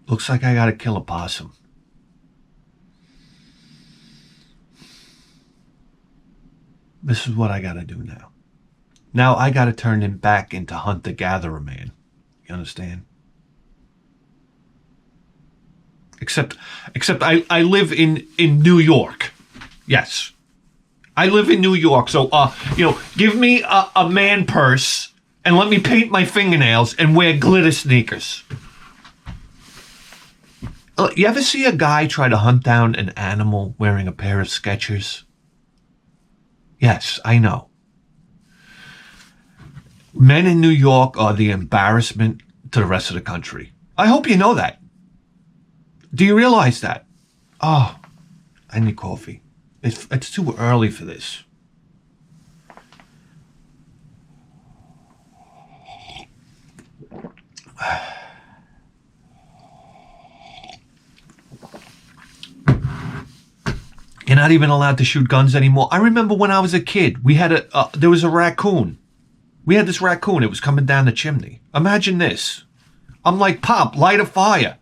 Looks like I gotta kill a possum. This is what I gotta do now. Now I gotta turn him back into hunter-gatherer man. You understand? Except I live in New York. Yes. I live in New York, so give me a man purse and let me paint my fingernails and wear glitter sneakers. You ever see a guy try to hunt down an animal wearing a pair of Skechers? Yes, I know. Men in New York are the embarrassment to the rest of the country. I hope you know that. Do you realize that? Oh, I need coffee. It's too early for this. You're not even allowed to shoot guns anymore. I remember when I was a kid, we had there was a raccoon. We had this raccoon. It was coming down the chimney. Imagine this. I'm like, Pop, light a fire.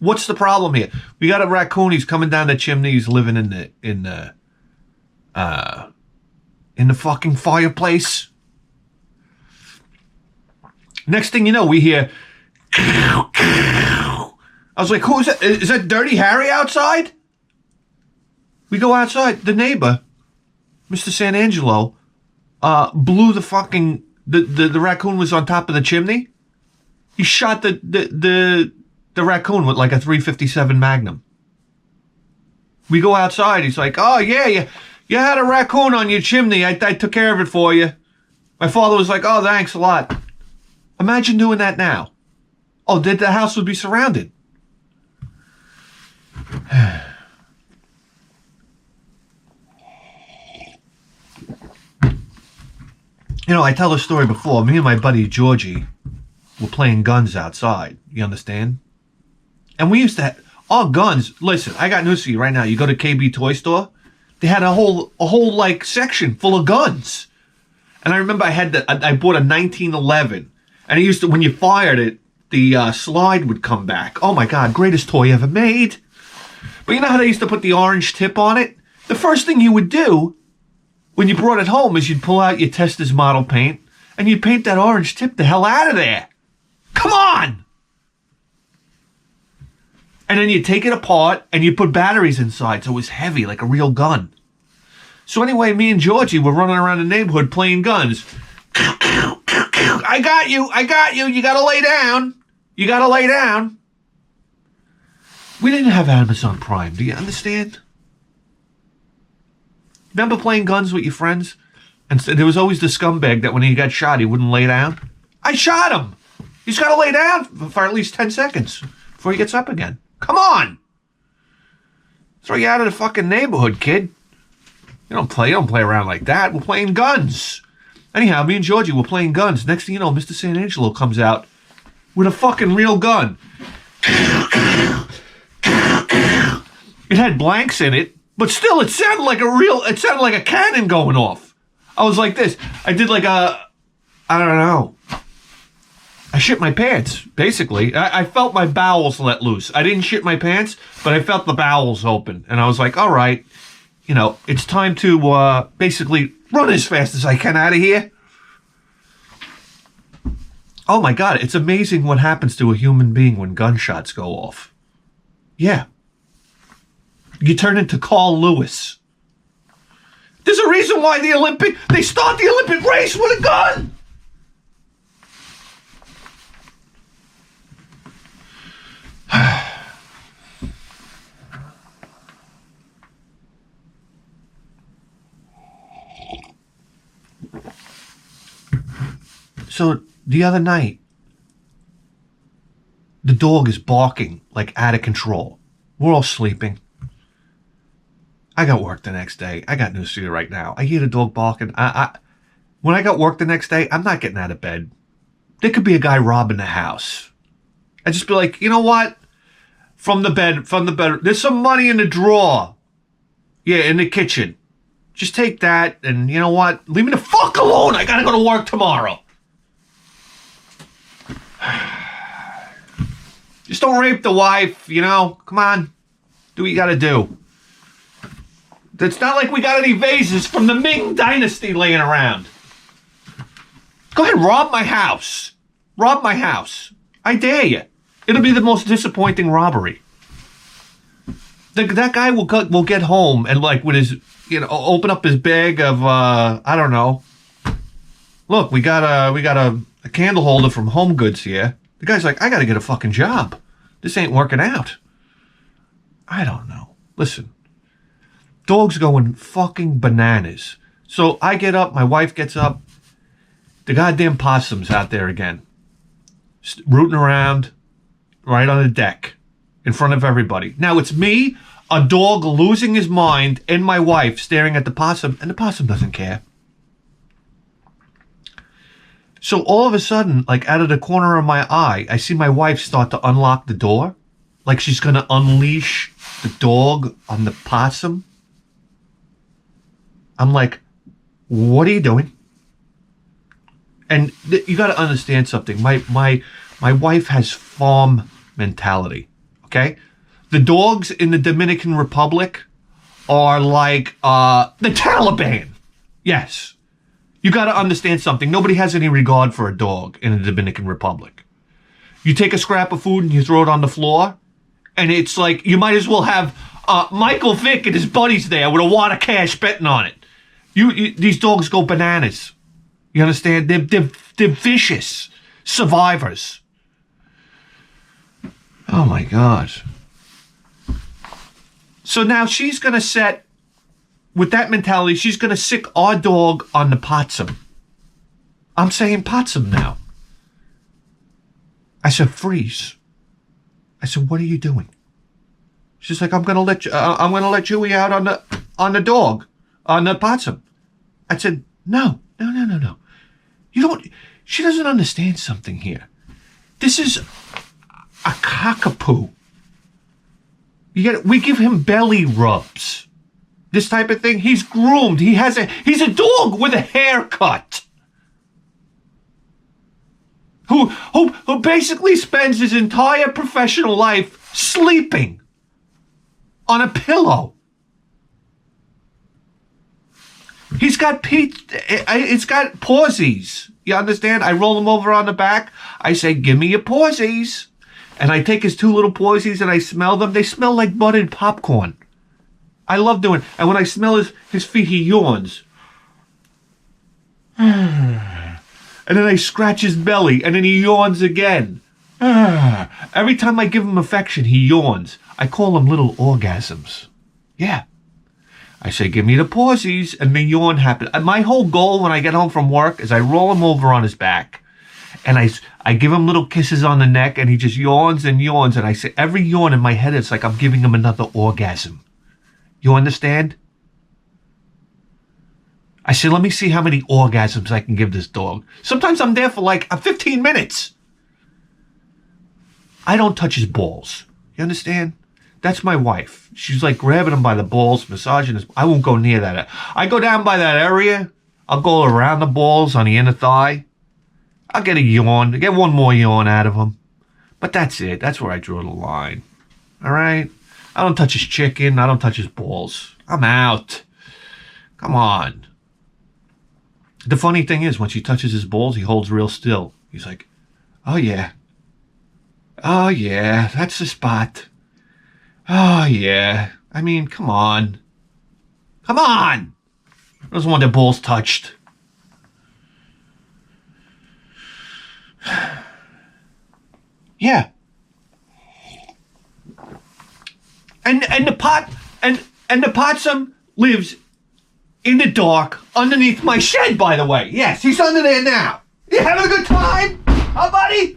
What's the problem here? We got a raccoon. He's coming down the chimney. He's living in the fucking fireplace. Next thing you know, we hear. I was like, who is that? Is that Dirty Harry outside? We go outside. The neighbor, Mr. Sanangelo, blew the fucking the raccoon was on top of the chimney. He shot the raccoon with like a .357 Magnum. We go outside. He's like, "Oh yeah, you had a raccoon on your chimney. I took care of it for you." My father was like, "Oh, thanks a lot." Imagine doing that now. Oh, the house would be surrounded. You know, I tell the story before. Me and my buddy Georgie were playing guns outside. You understand? And we used to have all guns. Listen, I got news for you right now. You go to KB Toy Store, they had a whole like section full of guns. And I remember I bought a 1911, and it used to, when you fired it, the slide would come back. Oh my God, greatest toy ever made. But you know how they used to put the orange tip on it? The first thing you would do when you brought it home is you'd pull out your Testors model paint and you'd paint that orange tip the hell out of there. Come on! And then you'd take it apart and you'd put batteries inside so it was heavy like a real gun. So anyway, me and Georgie were running around the neighborhood playing guns. I got you, you gotta lay down. We didn't have Amazon Prime, do you understand? Remember playing guns with your friends? And there was always the scumbag that when he got shot, he wouldn't lay down. I shot him. He's got to lay down for at least 10 seconds before he gets up again. Come on. Throw you out of the fucking neighborhood, kid. You don't play around like that. We're playing guns. Anyhow, me and Georgie were playing guns. Next thing you know, Mr. Sanangelo comes out with a fucking real gun. It had blanks in it. But still, it sounded like a cannon going off. I was like this. I did like I don't know. I shit my pants, basically. I felt my bowels let loose. I didn't shit my pants, but I felt the bowels open. And I was like, all right, it's time to basically run as fast as I can out of here. Oh my God, it's amazing what happens to a human being when gunshots go off. Yeah. You turn into Carl Lewis. There's a reason why they start the Olympic race with a gun. So the other night, the dog is barking like out of control. We're all sleeping. I got work the next day. I got news for you right now. I hear the dog barking. When I got work the next day, I'm not getting out of bed. There could be a guy robbing the house. I'd just be like, you know what? From the bed, there's some money in the drawer. Yeah, in the kitchen. Just take that, and you know what? Leave me the fuck alone. I gotta go to work tomorrow. Just don't rape the wife, you know? Come on. Do what you gotta do. It's not like we got any vases from the Ming Dynasty laying around. Go ahead, rob my house. Rob my house. I dare you. It'll be the most disappointing robbery. That guy will get home and like with his, open up his bag of, I don't know. Look, we got a candle holder from Home Goods here. The guy's like, I got to get a fucking job. This ain't working out. I don't know. Listen, dog's going fucking bananas. So I get up, my wife gets up. The goddamn possum's out there again. Rooting around right on the deck in front of everybody. Now it's me, a dog losing his mind, and my wife staring at the possum, and the possum doesn't care. So all of a sudden, like out of the corner of my eye, I see my wife start to unlock the door. Like she's going to unleash the dog on the possum. I'm like, what are you doing? And you got to understand something. My wife has farm mentality, okay? The dogs in the Dominican Republic are like the Taliban. Yes. You got to understand something. Nobody has any regard for a dog in the Dominican Republic. You take a scrap of food and you throw it on the floor, and it's like you might as well have Michael Vick and his buddies there with a wad of cash betting on it. These dogs go bananas. You understand? They're vicious survivors. Oh my God. So now she's going to set, with that mentality, she's going to sick our dog on the possum. I'm saying possum now. I said, freeze. I said, what are you doing? She's like, I'm going to let Chewie out on the dog, on the possum. I said, no. You don't, she doesn't understand something here. This is a cockapoo. We give him belly rubs. This type of thing. He's groomed. He's a dog with a haircut. Who basically spends his entire professional life sleeping on a pillow. It's got pawsies. You understand? I roll him over on the back. I say, give me your pawsies. And I take his two little pawsies and I smell them. They smell like buttered popcorn. I love doing it. And when I smell his feet, he yawns. And then I scratch his belly and then he yawns again. Every time I give him affection, he yawns. I call them little orgasms. Yeah. I say, give me the pawsies, and the yawn happens. My whole goal when I get home from work is I roll him over on his back, and I give him little kisses on the neck, and he just yawns and yawns, and I say, every yawn in my head, it's like I'm giving him another orgasm. You understand? I say, let me see how many orgasms I can give this dog. Sometimes I'm there for like 15 minutes. I don't touch his balls. You understand? That's my wife. She's like grabbing him by the balls, massaging his. I won't go near that. I go down by that area. I'll go around the balls on the inner thigh. I'll get a yawn. Get one more yawn out of him. But that's it. That's where I draw the line. All right? I don't touch his chicken. I don't touch his balls. I'm out. Come on. The funny thing is, when she touches his balls, he holds real still. He's like, oh, yeah. Oh, yeah. That's the spot. Oh, yeah. I mean, come on. Come on! Doesn't want their balls touched. Yeah. And the possum lives in the dark underneath my shed, by the way. Yes, he's under there now. You having a good time? Huh, buddy?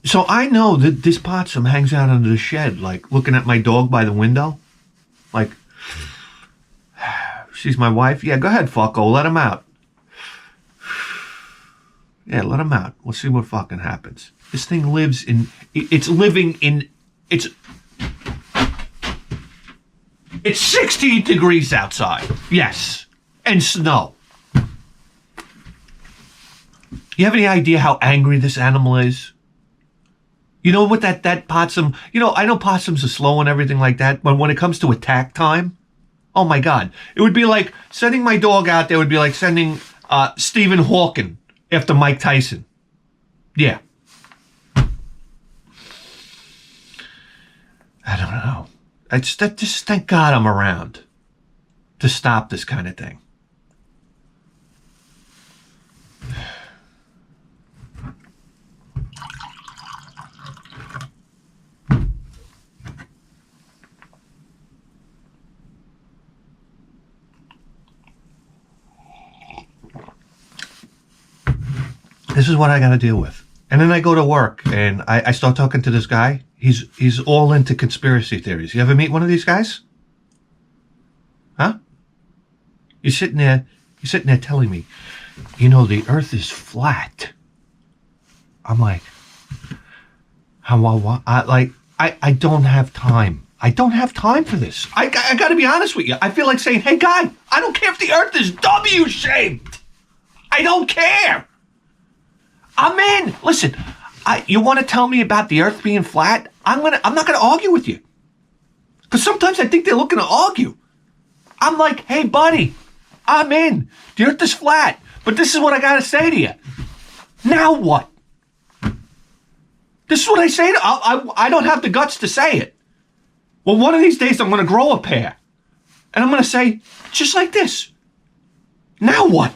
So I know that this possum hangs out under the shed, like looking at my dog by the window. Like, she's my wife. Yeah, go ahead, fucko. Let him out. Yeah, let him out. We'll see what fucking happens. This thing lives in... It's 16 degrees outside. Yes. And snow. You have any idea how angry this animal is? You know what that possum, I know possums are slow and everything like that, but when it comes to attack time, oh my God. It would be like sending my dog out there would be like sending Stephen Hawking after Mike Tyson. Yeah. I don't know. Just thank God I'm around to stop this kind of thing. This is what I got to deal with. And then I go to work and I start talking to this guy. He's all into conspiracy theories. You ever meet one of these guys? Huh? You're sitting there telling me, the earth is flat. I'm like, I don't have time. I don't have time for this. I got to be honest with you. I feel like saying, hey, guy, I don't care if the earth is W-shaped. I don't care. I'm in. Listen, you want to tell me about the earth being flat? I'm not gonna argue with you. Because sometimes I think they're looking to argue. I'm like, hey buddy, I'm in. The earth is flat. But this is what I gotta say to you. Now what? This is what I say to I don't have the guts to say it. Well, one of these days I'm gonna grow a pair. And I'm gonna say, just like this. Now what?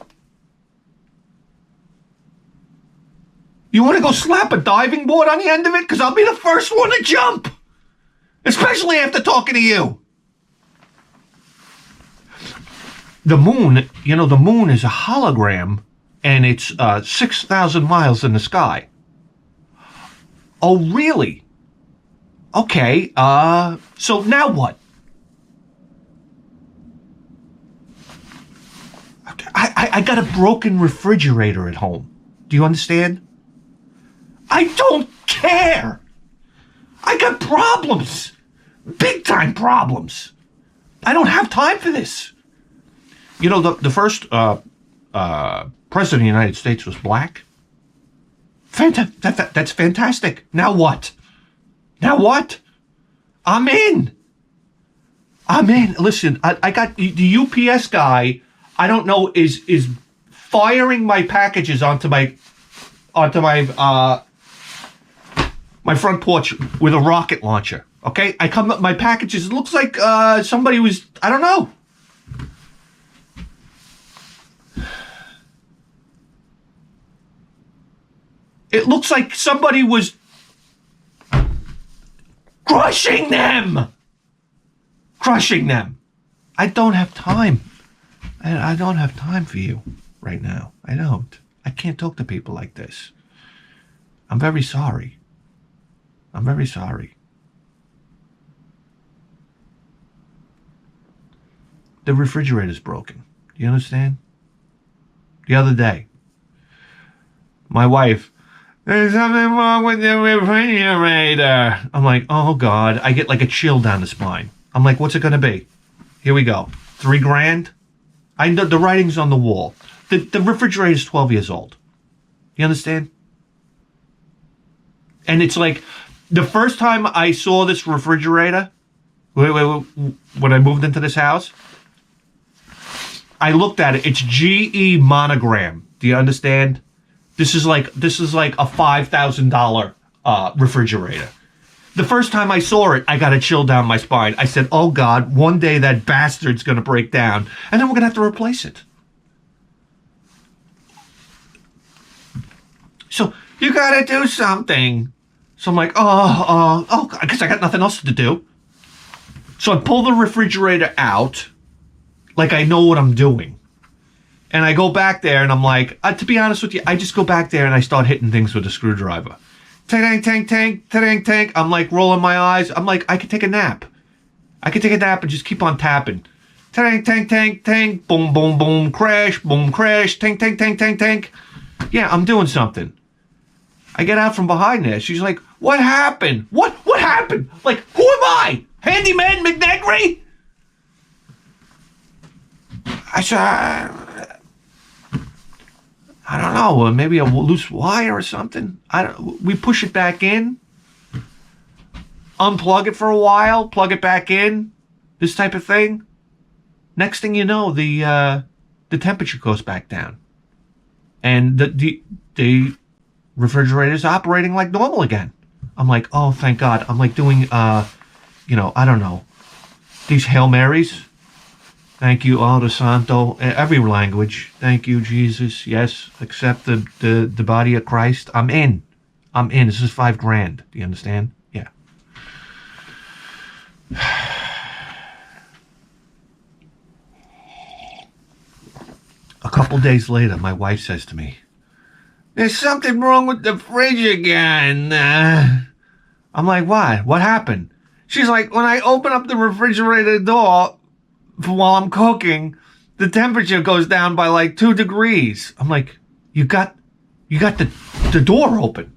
You want to go slap a diving board on the end of it? Because I'll be the first one to jump. Especially after talking to you. The moon, the moon is a hologram. And it's 6,000 miles in the sky. Oh, really? Okay, so now what? I got a broken refrigerator at home. Do you understand? I don't care. I got problems. Big time problems. I don't have time for this. The first president of the United States was black. That's fantastic. Now what? Now what? I'm in. Listen, I got the UPS guy, I don't know, is firing my packages onto my my front porch with a rocket launcher. Okay, I come up my packages. It looks like somebody was, I don't know. It looks like somebody was crushing them. I don't have time. I don't have time for you right now. I don't. I can't talk to people like this. I'm very sorry. The refrigerator's broken. You understand? The other day, my wife, there's something wrong with the refrigerator. I'm like, oh God. I get like a chill down the spine. I'm like, what's it going to be? Here we go. $3,000. I know the writing's on the wall. The refrigerator is 12 years old. You understand? And it's like, the first time I saw this refrigerator, when I moved into this house, I looked at it. It's GE monogram. Do you understand? This is like a $5,000 refrigerator. The first time I saw it, I got a chill down my spine. I said, oh God, one day that bastard's going to break down, and then we're going to have to replace it. So you got to do something. So I'm like, I guess I got nothing else to do. So I pull the refrigerator out like I know what I'm doing. And I go back there and I'm like, to be honest with you, I just go back there and I start hitting things with a screwdriver. Tang, tang, tang, tang, tang. I'm like rolling my eyes. I'm like, I could take a nap. And just keep on tapping. Tang, tang, tang, tang. Boom, boom, boom. Crash, boom, crash. Tang, tang, tang, tang, tang. Yeah, I'm doing something. I get out from behind there. She's like, what happened? What happened? Like, who am I? Handyman McNegry? I said, I don't know, maybe a loose wire or something. We push it back in, unplug it for a while, plug it back in, this type of thing. Next thing you know, the temperature goes back down, and the refrigerator's operating like normal again. I'm like, oh, thank God. I'm like doing, I don't know, these Hail Marys. Thank you, Aldo Santo, every language. Thank you, Jesus. Yes, accept the body of Christ. I'm in. This is $5,000. Do you understand? Yeah. A couple days later, my wife says to me, there's something wrong with the fridge again. I'm like, what? What happened? She's like, when I open up the refrigerator door while I'm cooking, the temperature goes down by like 2 degrees. I'm like, you got the door open.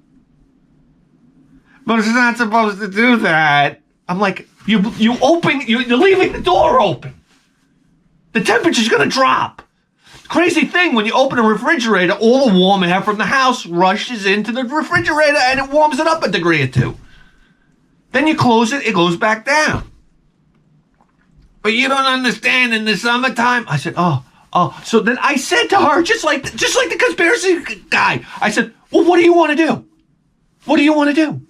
But it's not supposed to do that. I'm like, you're leaving the door open. The temperature's gonna drop. Crazy thing, when you open a refrigerator, all the warm air from the house rushes into the refrigerator and it warms it up a degree or 2. Then you close it, it goes back down. But you don't understand, in the summertime. I said, oh. So then I said to her, just like the conspiracy guy, I said, well, what do you want to do? What do you want to do?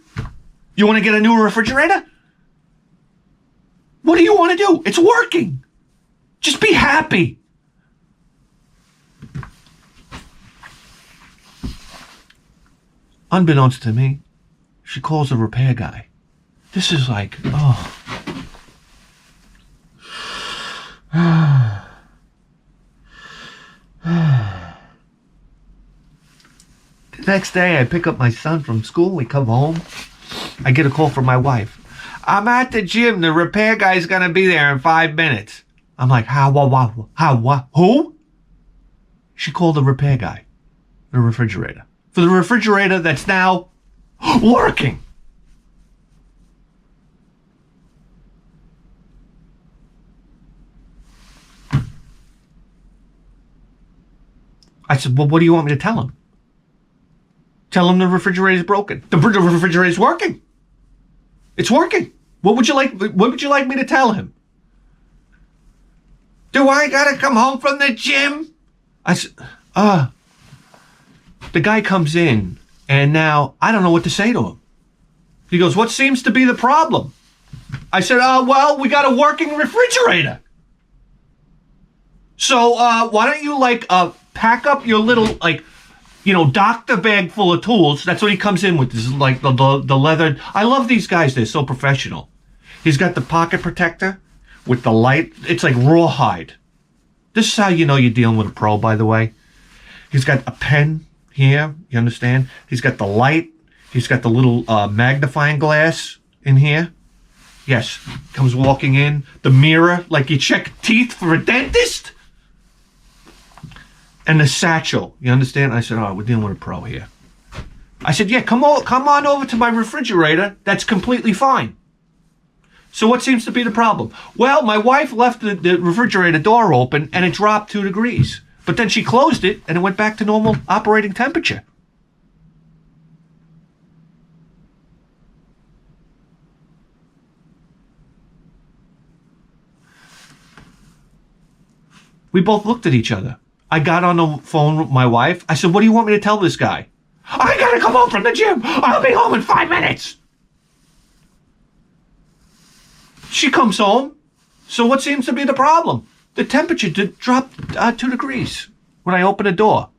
You want to get a new refrigerator? What do you want to do? It's working. Just be happy. Unbeknownst to me, she calls the repair guy. This is like, oh. The next day, I pick up my son from school. We come home. I get a call from my wife. I'm at the gym. The repair guy's going to be there in 5 minutes. I'm like, what? Who? She called the repair guy. The refrigerator. For the refrigerator that's now working. I said, well, what do you want me to tell him? Tell him the refrigerator's broken. The refrigerator's working. It's working. What would you like me to tell him? Do I gotta come home from the gym? I said, the guy comes in, and now I don't know what to say to him. He goes, what seems to be the problem? I said, well, we got a working refrigerator. So why don't you pack up your little doctor bag full of tools. That's what he comes in with. This is like the leather. I love these guys. They're so professional. He's got the pocket protector with the light. It's like rawhide. This is how you know you're dealing with a pro, by the way. He's got a pen here. You understand? He's got the light. He's got the little magnifying glass in here. Yes. Comes walking in. The mirror, like you check teeth for a dentist. And the satchel, you understand? I said, we're dealing with a pro here. I said, yeah, come on over to my refrigerator. That's completely fine. So what seems to be the problem? Well, my wife left the refrigerator door open and it dropped 2 degrees. But then she closed it and it went back to normal operating temperature. We both looked at each other. I got on the phone with my wife. I said, what do you want me to tell this guy? I gotta come home from the gym. I'll be home in 5 minutes. She comes home. So what seems to be the problem? The temperature dropped 2 degrees when I opened the door.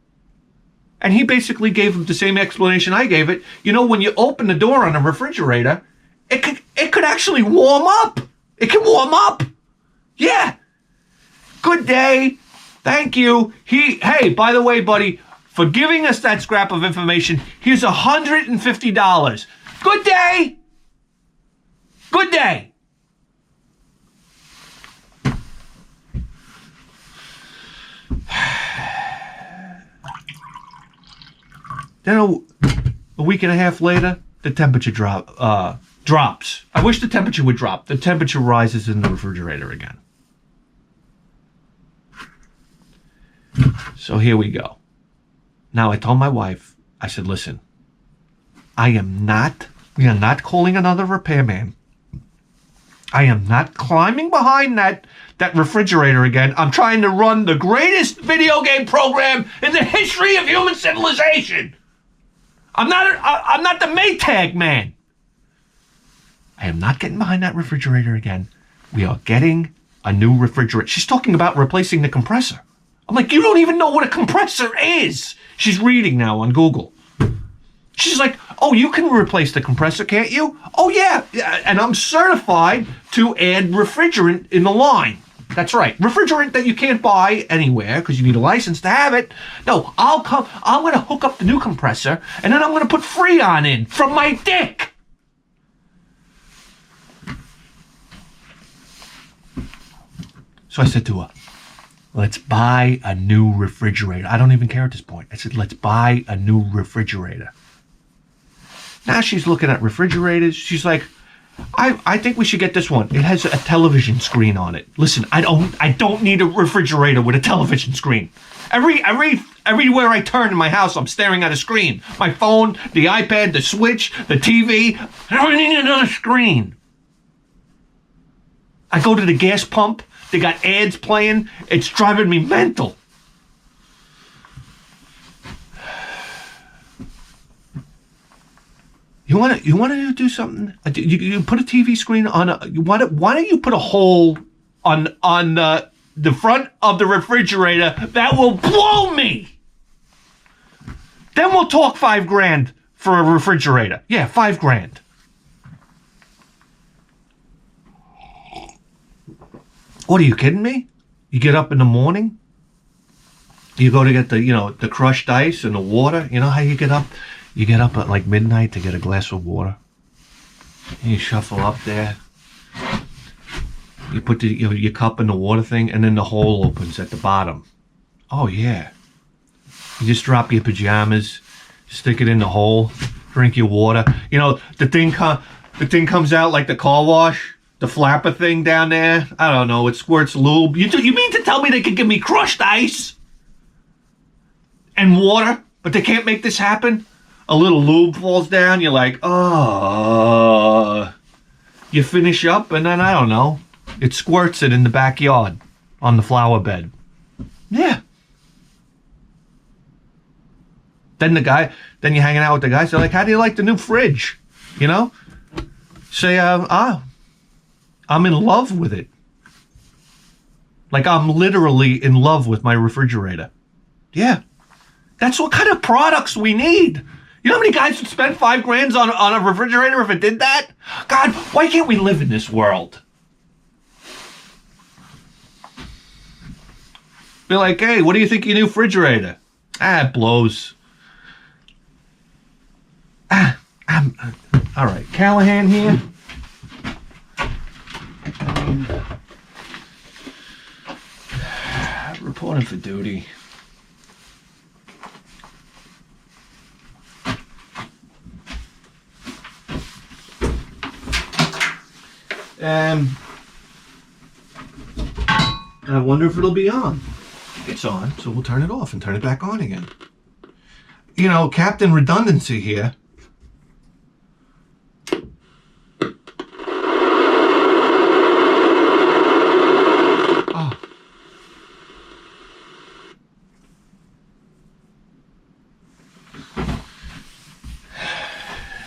And he basically gave him the same explanation I gave it. You know, when you open the door on a refrigerator, it could actually warm up. It can warm up. Yeah. Good day. Thank you. Hey, by the way, buddy, for giving us that scrap of information, here's $150. Good day. Good day. Then a week and a half later, the temperature drops. I wish the temperature would drop. The temperature rises in the refrigerator again. So here we go. Now I told my wife, I said, listen, we are not calling another repairman. I am not climbing behind that refrigerator again. I'm trying to run the greatest video game program in the history of human civilization. I'm not the Maytag man. I am not getting behind that refrigerator again. We are getting a new refrigerator. She's talking about replacing the compressor. I'm like, you don't even know what a compressor is. She's reading now on Google. She's like, oh, you can replace the compressor, can't you? Oh, yeah. And I'm certified to add refrigerant in the line. That's right. Refrigerant that you can't buy anywhere because you need a license to have it. No, I'm going to hook up the new compressor and then I'm going to put Freon in from my dick. So I said to her, let's buy a new refrigerator. I don't even care at this point. I said, let's buy a new refrigerator. Now she's looking at refrigerators. She's like, I think we should get this one. It has a television screen on it. Listen, I don't need a refrigerator with a television screen. Everywhere I turn in my house, I'm staring at a screen. My phone, the iPad, the Switch, the TV. I don't need another screen. I go to the gas pump. They got ads playing. It's driving me mental. You want to do something? You put a TV screen on why don't you put a hole on the front of the refrigerator that will blow me? Then we'll talk $5,000 for a refrigerator. Yeah, $5,000. What, are you kidding me? You get up in the morning, you go to get the crushed ice and the water. You know how you get up? You get up at like midnight to get a glass of water. And you shuffle up there. You put your cup in the water thing, and then the hole opens at the bottom. Oh yeah. You just drop your pajamas, stick it in the hole, drink your water. The thing comes out like the car wash. The flapper thing down there, I don't know, it squirts lube. You mean to tell me they could give me crushed ice and water, but they can't make this happen? A little lube falls down, you're like, oh. You finish up, and then, I don't know, it squirts it in the backyard on the flower bed. Yeah. Then you're hanging out with the guys, they're like, how do you like the new fridge? Say, I'm in love with it. Like, I'm literally in love with my refrigerator. Yeah. That's what kind of products we need. You know how many guys would spend $5,000 on a refrigerator if it did that? God, why can't we live in this world? Be like, hey, what do you think of your new refrigerator? It blows. All right, Callahan here. Reporting for duty. I wonder if it'll be on. It's on, so we'll turn it off and turn it back on again. Captain Redundancy here.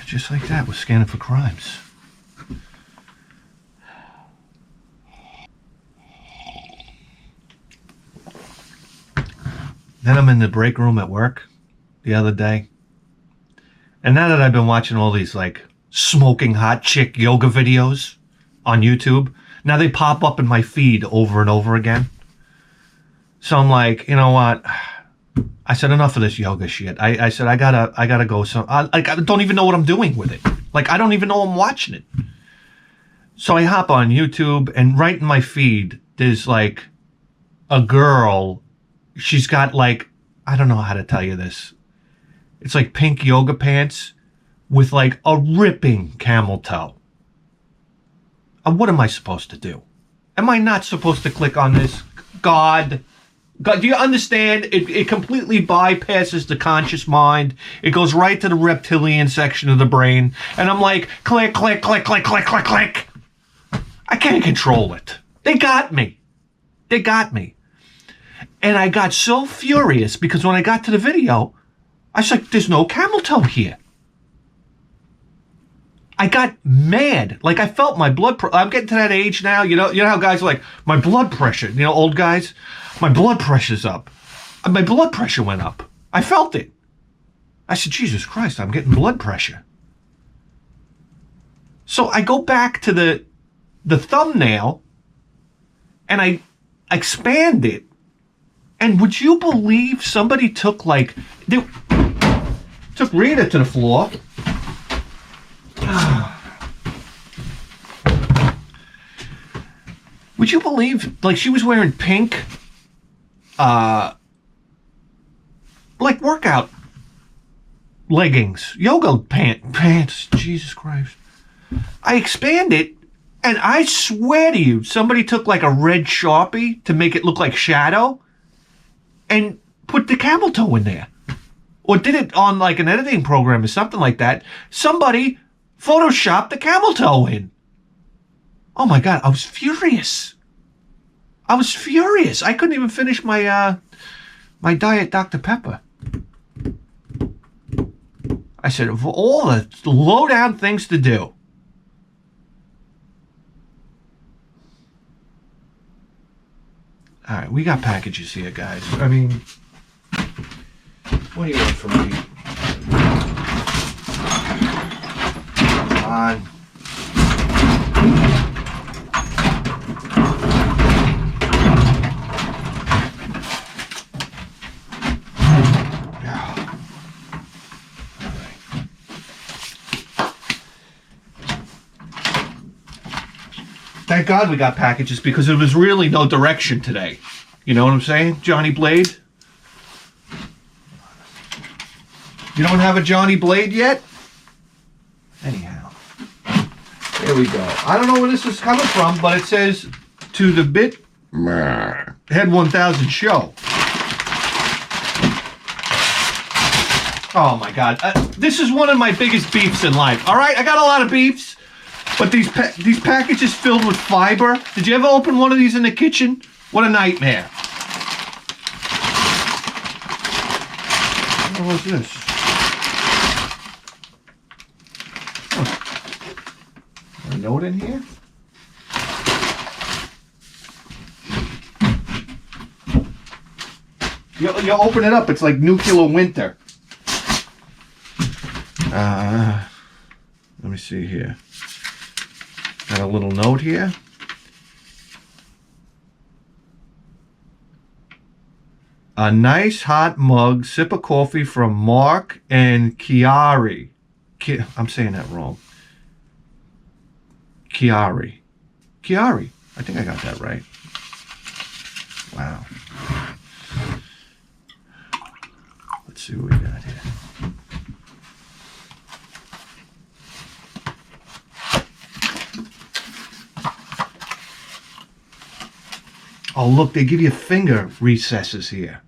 Just like that, we're scanning for crimes. Then I'm in the break room at work the other day. And now that I've been watching all these like smoking hot chick yoga videos on YouTube, now they pop up in my feed over and over again. So I'm like, you know what? I said, enough of this yoga shit. I said, I gotta go. I don't even know what I'm doing with it. Like, I don't even know I'm watching it. So I hop on YouTube, and right in my feed, there's like a girl. She's got like, I don't know how to tell you this. It's like pink yoga pants with like a ripping camel toe. What am I supposed to do? Am I not supposed to click on this? God, God, do you understand? It completely bypasses the conscious mind. It goes right to the reptilian section of the brain. And I'm like, click, click, click, click, click, click, click. I can't control it. They got me. They got me. And I got so furious because when I got to the video, I was like, there's no camel toe here. I got mad. Like, I felt my blood I'm getting to that age now. You know how guys are like, my blood pressure, old guys, my blood pressure's up. My blood pressure went up. I felt it. I said, Jesus Christ, I'm getting blood pressure. So I go back to the thumbnail and I expand it. And would you believe somebody took Rita to the floor? Would you believe, like, she was wearing pink, like, workout leggings, yoga pants, Jesus Christ. I expand it, and I swear to you, somebody took, like, a red Sharpie to make it look like shadow, and put the camel toe in there. Or did it on, like, an editing program or something like that. Somebody photoshopped the camel toe in. Oh my God, I was furious. I couldn't even finish my my Diet Dr. Pepper. I said, of all the low-down things to do. All right, we got packages here, guys. I mean, what do you want from me? Come on. Thank God we got packages because there was really no direction today. You know what I'm saying, Johnny Blade? You don't have a Johnny Blade yet? Anyhow. There we go. I don't know where this is coming from, but it says to the bit Head 1000 show. Oh my God. This is one of my biggest beefs in life. All right, I got a lot of beefs. But these packages filled with fiber. Did you ever open one of these in the kitchen? What a nightmare. What was this? A note in here? You open it up, it's like nuclear winter. Let me see here. Got a little note here. A nice hot mug, sip of coffee from Mark and Chiari. I'm saying that wrong. Chiari. I think I got that right. Wow. Let's see what we got here. Oh, look, they give you finger recesses here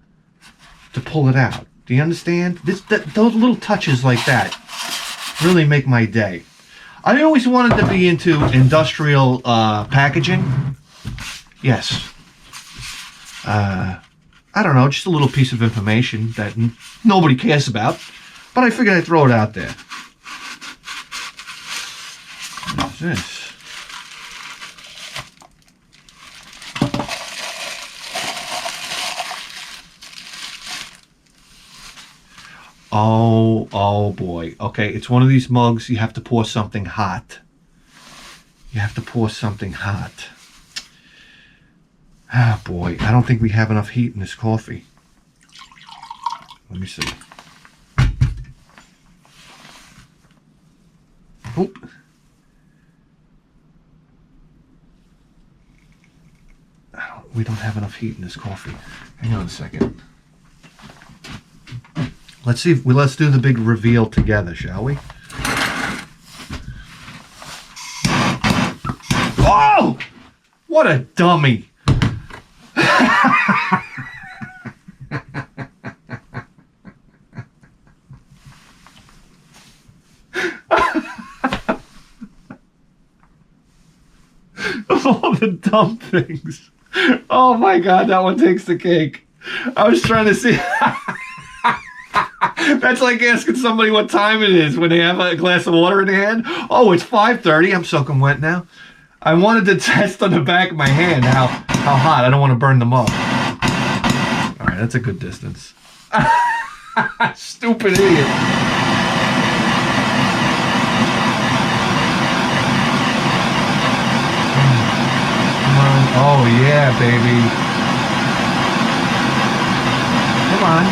to pull it out. Do you understand? Those little touches like that really make my day. I always wanted to be into industrial packaging. Yes. I don't know, just a little piece of information that nobody cares about, but I figured I'd throw it out there. What's this? Oh boy. Okay, it's one of these mugs. You have to pour something hot. Ah, boy. I don't think we have enough heat in this coffee. Let me see. Oop. We don't have enough heat in this coffee. Hang on a second. Let's do the big reveal together, shall we? Oh! What a dummy. the dumb things. Oh my God, that one takes the cake. I was trying to see. That's like asking somebody what time it is when they have a glass of water in their hand. Oh, it's 5:30. I'm soaking wet now. I wanted to test on the back of my hand how hot. I don't want to burn them up. All right, that's a good distance. Stupid idiot. Come on. Oh yeah, baby. Come on.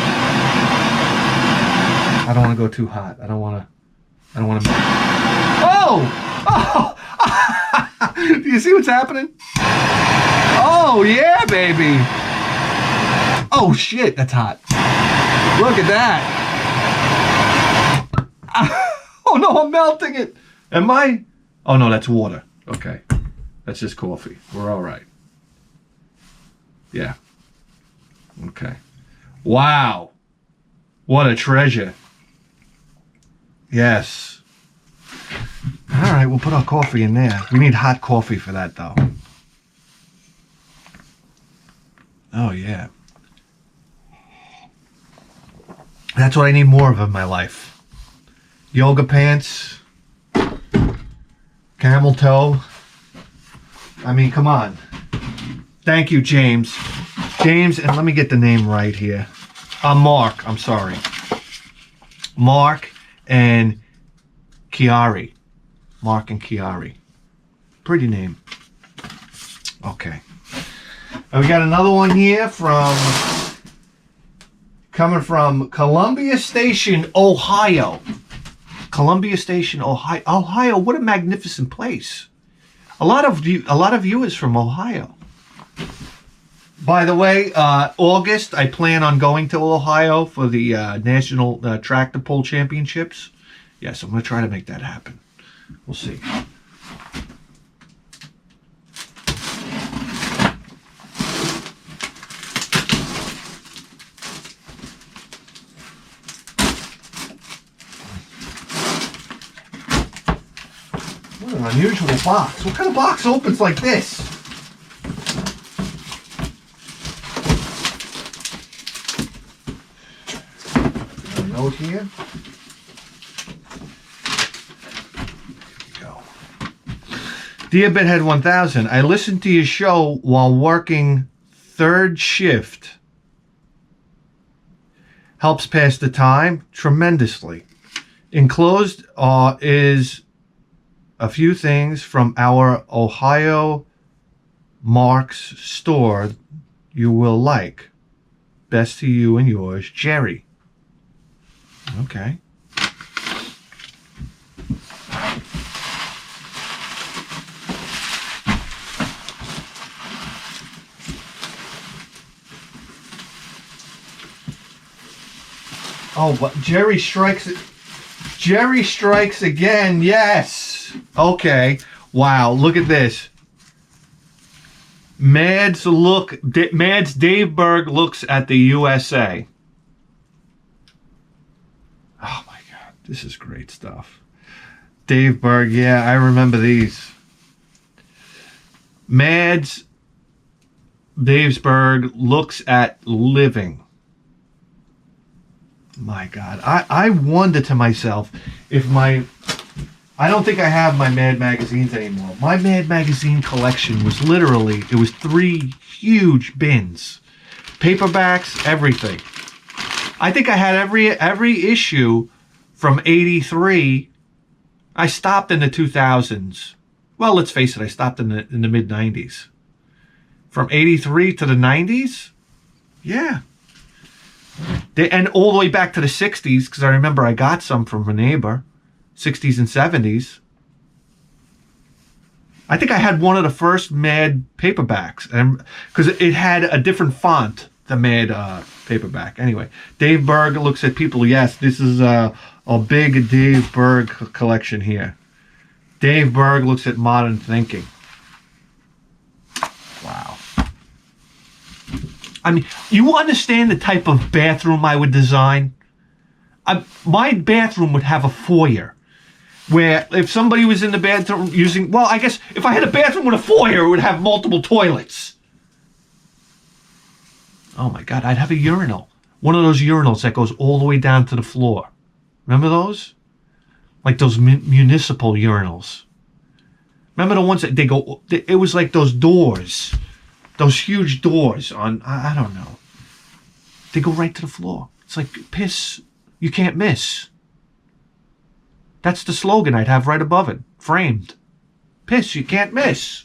I don't want to go too hot. I don't want to. Oh! Oh! Do you see what's happening? Oh yeah, baby. Oh shit, that's hot. Look at that. Oh no, I'm melting it. Am I? Oh no, that's water. Okay. That's just coffee. We're all right. Yeah. Okay. Wow. What a treasure. Yes. All right, we'll put our coffee in there. We need hot coffee for that, though. Oh, yeah. That's what I need more of in my life. Yoga pants. Camel toe. I mean, come on. Thank you, James. James, and let me get the name right here. Mark, I'm sorry. Mark and Chiari. Mark and Chiari. Pretty name. Okay. And we got another one here coming from Columbia Station, Ohio. Columbia Station, Ohio. Ohio, what a magnificent place. A lot of viewers from Ohio. By the way, August, I plan on going to Ohio for the National Tractor Pull Championships. Yes, I'm going to try to make that happen. We'll see. What an unusual box. What kind of box opens like this? Note here. Go. Dear Bedhead 1000, I listened to your show while working third shift. Helps pass the time tremendously. Enclosed is a few things from our Ohio Marks store you will like. Best to you and yours, Jerry. Okay. Oh, but Jerry strikes again. Yes. Okay. Wow. Look at this. Mads Dave Berg looks at the USA. Oh my God, this is great stuff. Dave Berg, yeah, I remember these. Mads Davesberg looks at living. My God, I wonder to myself if I don't think I have my Mad magazines anymore. My Mad magazine collection was literally, it was 3 huge bins. Paperbacks, everything. I think I had every issue from 83. I stopped in the 2000s. Well, let's face it, I stopped in the mid 90s. From 83 to the 90s? Yeah. And all the way back to the 60s, because I remember I got some from a neighbor. 60s and 70s. I think I had one of the first Mad paperbacks, and because it had a different font, the Mad paperback. Anyway, Dave Berg looks at people. Yes, this is a big Dave Berg collection here. Dave Berg looks at modern thinking. Wow. I mean, you understand the type of bathroom I would design? My bathroom would have a foyer. where if somebody was in the bathroom using, well, I guess if I had a bathroom with a foyer, it would have multiple toilets. Oh my God, I'd have a urinal. One of those urinals that goes all the way down to the floor. Remember those? Like those municipal urinals. Remember the ones that they go, it was like those doors. Those huge doors on, I don't know. They go right to the floor. It's like piss, you can't miss. That's the slogan I'd have right above it, framed. Piss, you can't miss.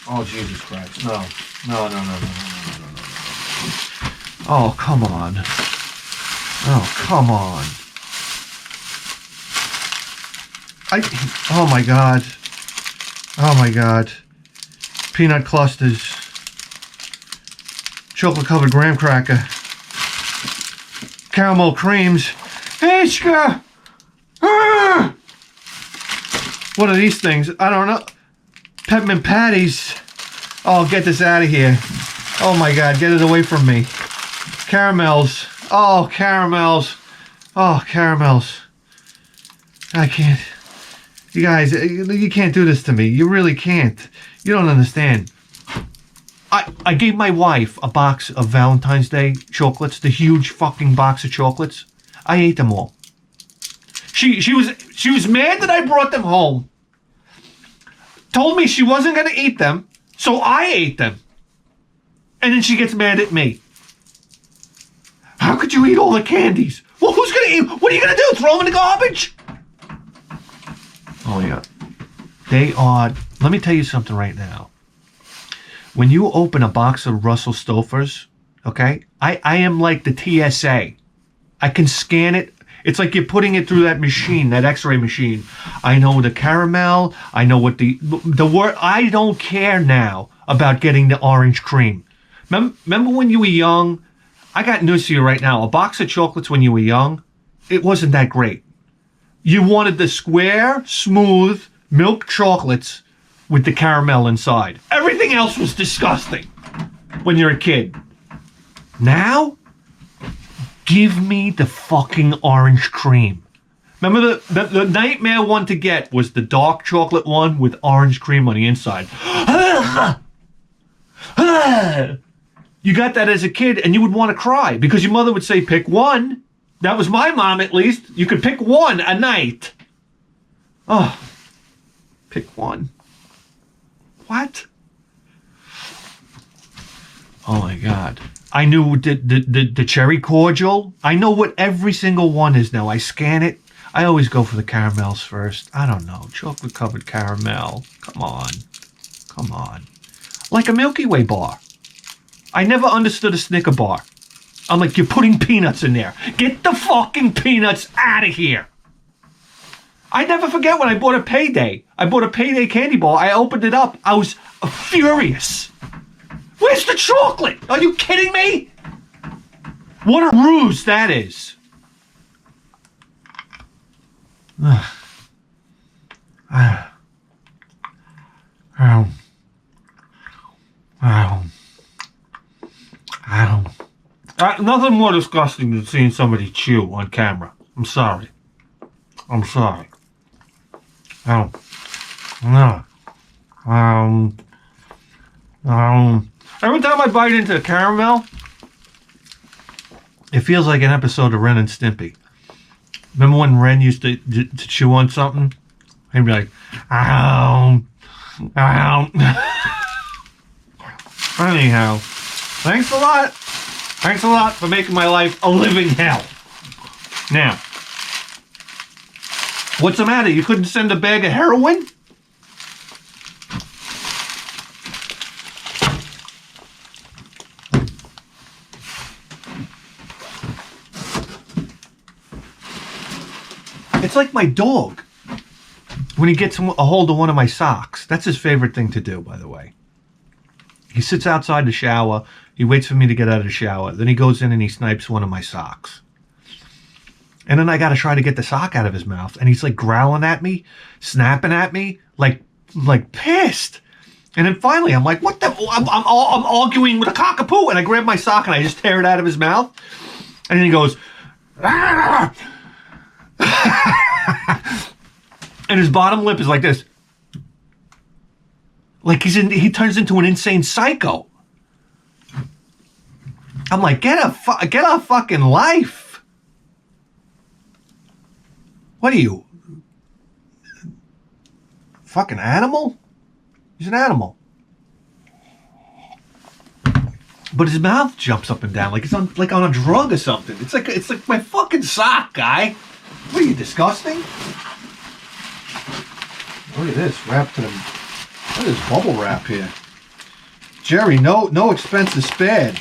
Oh, Jesus Christ. No. No. Oh, come on. Oh, come on. Oh, my God. Oh, my God. Peanut clusters. Chocolate-covered graham cracker. Caramel creams. Ishka! Ah! What are these things? I don't know. Peppermint patties. Oh, get this out of here. Oh my God, get it away from me. Caramels. Oh, caramels. Oh, caramels. I can't. You guys, you can't do this to me. You really can't. You don't understand. I gave my wife a box of Valentine's Day chocolates, the huge fucking box of chocolates. I ate them all. She was mad that I brought them home. Told me she wasn't going to eat them, so I ate them. And then she gets mad at me. How could you eat all the candies? Well, who's going to eat? What are you going to do? Throw them in the garbage? Oh, yeah. They are... Let me tell you something right now. When you open a box of Russell Stouffer's, okay, I am like the TSA. I can scan it. It's like you're putting it through that machine, that X-ray machine. I know the caramel. I know what the word. I don't care now about getting the orange cream. Remember when you were young? I got news to you right now. A box of chocolates when you were young, it wasn't that great. You wanted the square, smooth milk chocolates with the caramel inside. Everything else was disgusting when you're a kid. Now, give me the fucking orange cream. Remember the nightmare one to get was the dark chocolate one with orange cream on the inside. You got that as a kid and you would want to cry because your mother would say, pick one. That was my mom, at least. You could pick one a night. Oh, pick one. What? Oh my God. I knew the cherry cordial. I know what every single one is now. I scan it. I always go for the caramels first. I don't know. Chocolate covered caramel. Come on. Come on. Like a Milky Way bar. I never understood a Snicker bar. I'm like, you're putting peanuts in there. Get the fucking peanuts out of here. I never forget when I bought a Payday. I bought a Payday candy bar. I opened it up. I was furious. Where's the chocolate? Are you kidding me? What a ruse that is. Nothing more disgusting than seeing somebody chew on camera. I'm sorry. Every time I bite into a caramel, it feels like an episode of Ren and Stimpy. Remember when Ren used to chew on something? He'd be like, ow. Anyhow, thanks a lot. Thanks a lot for making my life a living hell. Now, what's the matter? You couldn't send a bag of heroin? It's like my dog. When he gets a hold of one of my socks. That's his favorite thing to do, by the way. He sits outside the shower. He waits for me to get out of the shower. Then he goes in and he snipes one of my socks. And then I got to try to get the sock out of his mouth. And he's like growling at me, snapping at me, like pissed. And then finally I'm like, what the? I'm arguing with a cockapoo. And I grab my sock and I just tear it out of his mouth. And then he goes, And his bottom lip is like this. Like he turns into an insane psycho. I'm like, get a fucking life. What are you? Fucking animal? He's an animal. But his mouth jumps up and down like it's on a drug or something. It's like my fucking sock, guy. What are you, disgusting? Look at this, wrapped to them. What is bubble wrap here? Jerry, no expense is spared.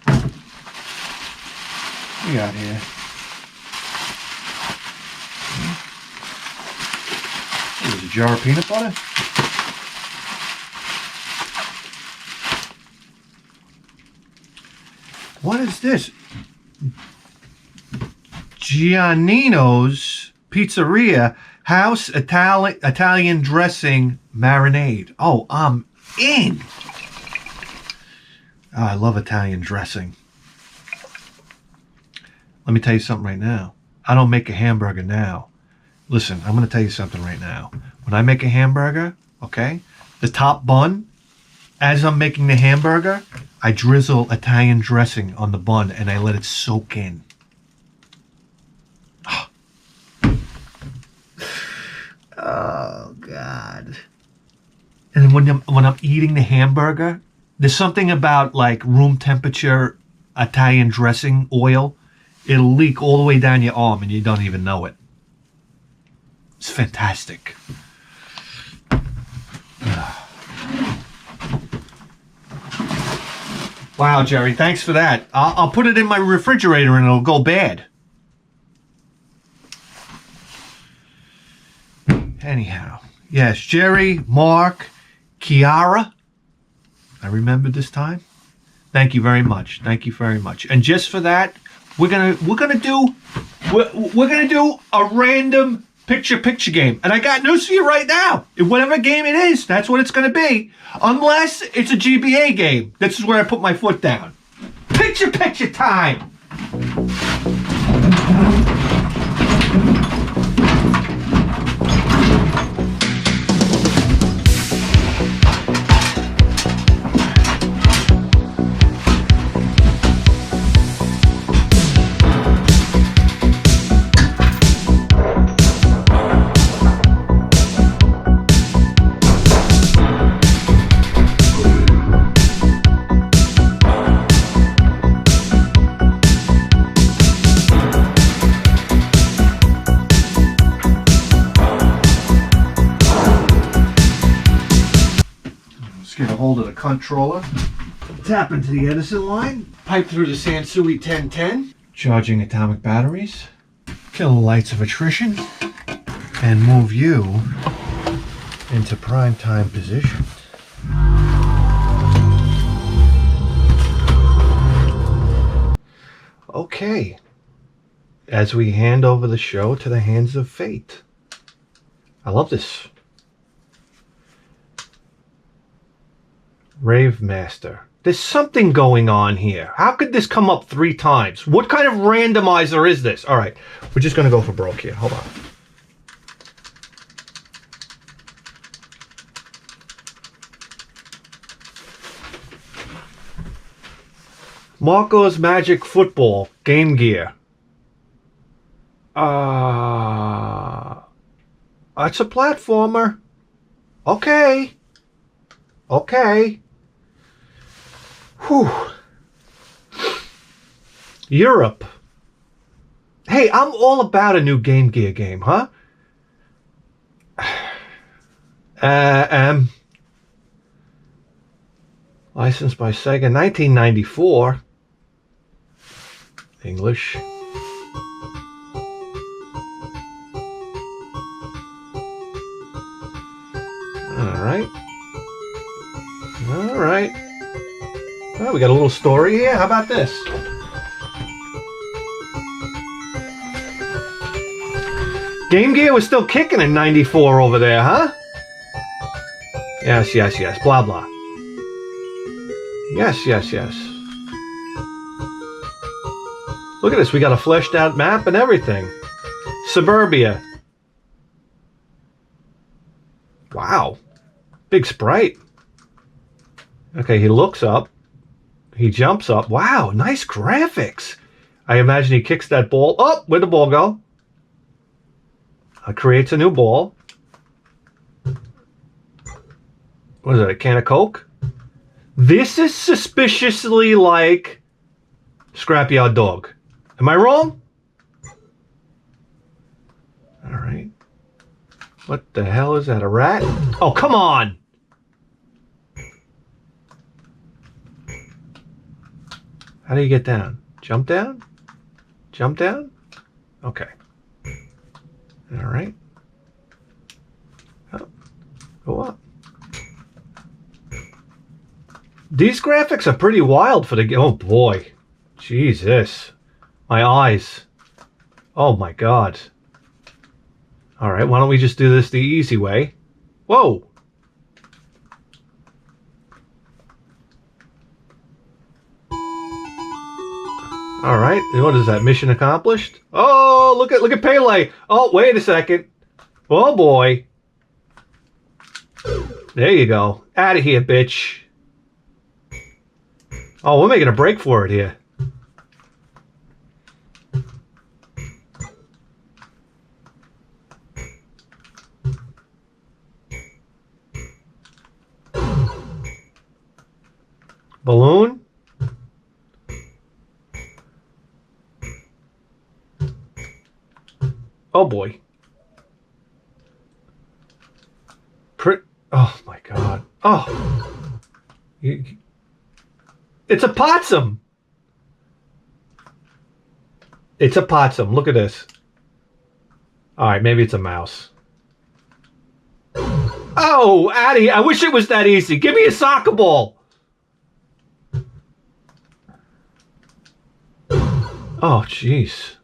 What we got here? There's a jar of peanut butter. What is this? Giannino's Pizzeria House Italian Dressing Marinade. Oh, I'm in. Oh, I love Italian dressing. Let me tell you something right now. I don't make a hamburger now. Listen, I'm going to tell you something right now. When I make a hamburger, okay, the top bun, as I'm making the hamburger, I drizzle Italian dressing on the bun and I let it soak in. Oh, God. And when I'm eating the hamburger, there's something about like room temperature Italian dressing oil. It'll leak all the way down your arm and you don't even know it. It's fantastic. Wow, Jerry, thanks for that. I'll put it in my refrigerator and it'll go bad. Anyhow, yes, Jerry, Mark, Kiara. I remember this time. Thank you very much. Thank you very much. And just for that, we're gonna do a random picture game. And I got news for you right now. Whatever game it is, that's what it's gonna be. Unless it's a GBA game. This is where I put my foot down. Picture time. Get a hold of the controller, tap into the Edison line, pipe through the Sansui 1010, charging atomic batteries, kill the lights of attrition, and move you into prime time position. Okay, as we hand over the show to the hands of fate. I love this. Rave Master. There's something going on here. How could this come up 3 times? What kind of randomizer is this? All right, we're just going to go for broke here. Hold on. Marco's Magic Football Game Gear. It's a platformer. Okay. Whew. Europe. Hey, I'm all about a new Game Gear game, huh? Licensed by Sega, 1994. English. All right. Well, we got a little story here. How about this? Game Gear was still kicking in 94 over there, huh? Yes. Blah, blah. Yes. Look at this. We got a fleshed out map and everything. Suburbia. Wow. Big sprite. Okay, he looks up. He jumps up. Wow, nice graphics. I imagine he kicks that ball. Oh, where'd the ball go? Creates a new ball. What is that, a can of Coke? This is suspiciously like Scrapyard Dog. Am I wrong? All right. What the hell is that, a rat? Oh, come on! How do you get down? Jump down? Jump down? Okay. All right. Oh, go up. These graphics are pretty wild for the game. Oh boy. Jesus. My eyes. Oh my God. All right, why don't we just do this the easy way? Whoa. All right, what is that? Mission accomplished? Oh, look at Pele. Oh, wait a second. Oh boy. There you go. Out of here, bitch. Oh, we're making a break for it here. Balloon? Oh boy. Oh my God. Oh. It's a Possum. It's a Possum. Look at this. All right, maybe it's a mouse. Oh, Addy, I wish it was that easy. Give me a soccer ball. Oh, jeez.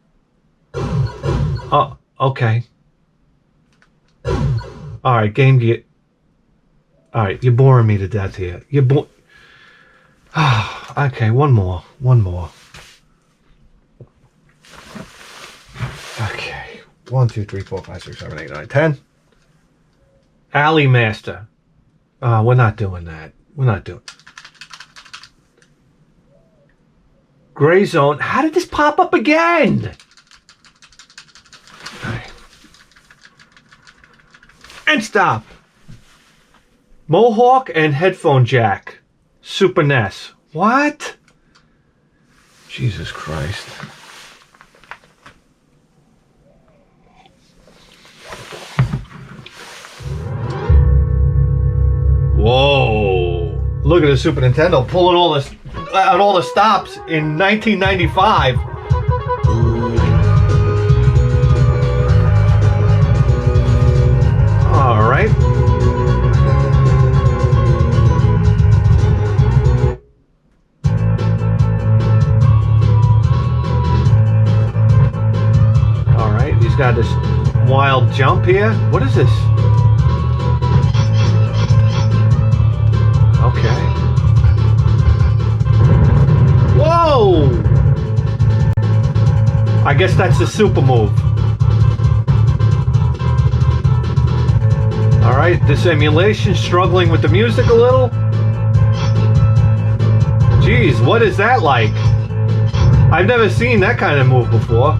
Oh, okay. All right, Game Gear. All right, you're boring me to death here. Okay, one more. Okay, 1, 2, 3, 4, 5, 6, 7, 8, 9, 10. Alley Master. We're not doing that. We're not doing. Gray Zone. How did this pop up again? Okay. And stop. Mohawk and headphone jack. Super NES. What? Jesus Christ. Whoa. Look at the Super Nintendo pulling all this out all the stops in 1995. All right. All right, he's got this wild jump here. What is this? Okay. Whoa! I guess that's the super move. Alright, this emulation struggling with the music a little. Jeez, what is that like? I've never seen that kind of move before.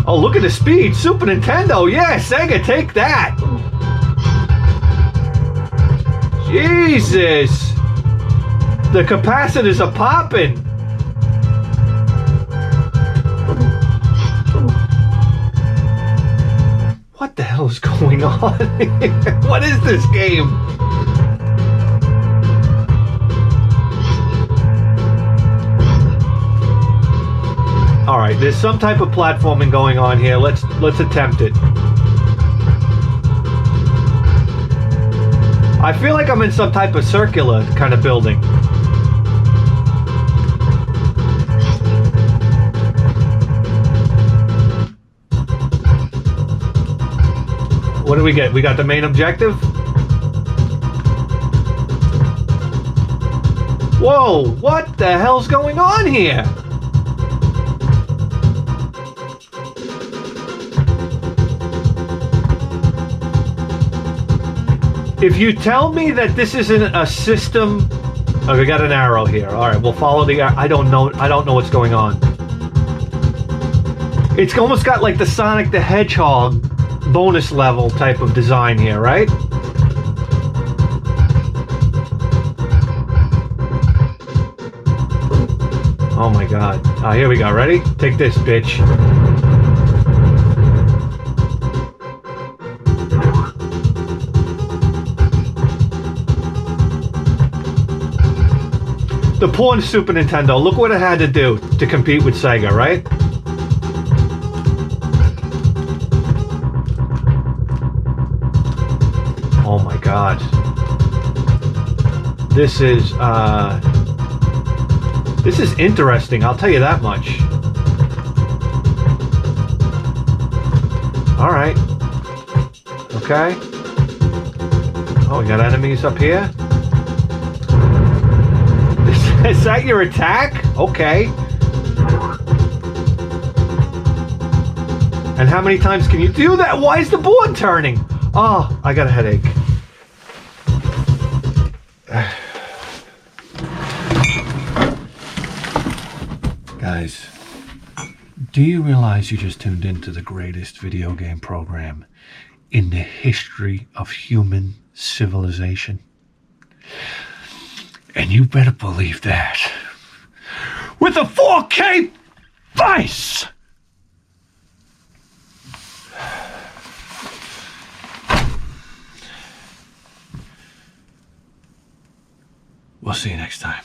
Oh, look at the speed. Super Nintendo. Yeah, Sega, take that. Jesus. The capacitors are popping. What the hell is going on? What is this game? All right, there's some type of platforming going on here. Let's attempt it. I feel like I'm in some type of circular kind of building. What do we get? We got the main objective? Whoa, what the hell's going on here? If you tell me that this isn't a system... Oh, we got an arrow here. All right, we'll follow the arrow. I don't know what's going on. It's almost got like the Sonic the Hedgehog bonus level type of design here, right? Oh my god. Here we go. Ready? Take this, bitch. The poor Super Nintendo. Look what it had to do to compete with Sega, right? Oh my god. This is interesting, I'll tell you that much. Alright. Okay. Oh, we got enemies up here? Is that your attack? Okay. And how many times can you do that? Why is the board turning? Oh, I got a headache. Guys, do you realize you just tuned into the greatest video game program in the history of human civilization? And you better believe that. With a 4K face! We'll see you next time.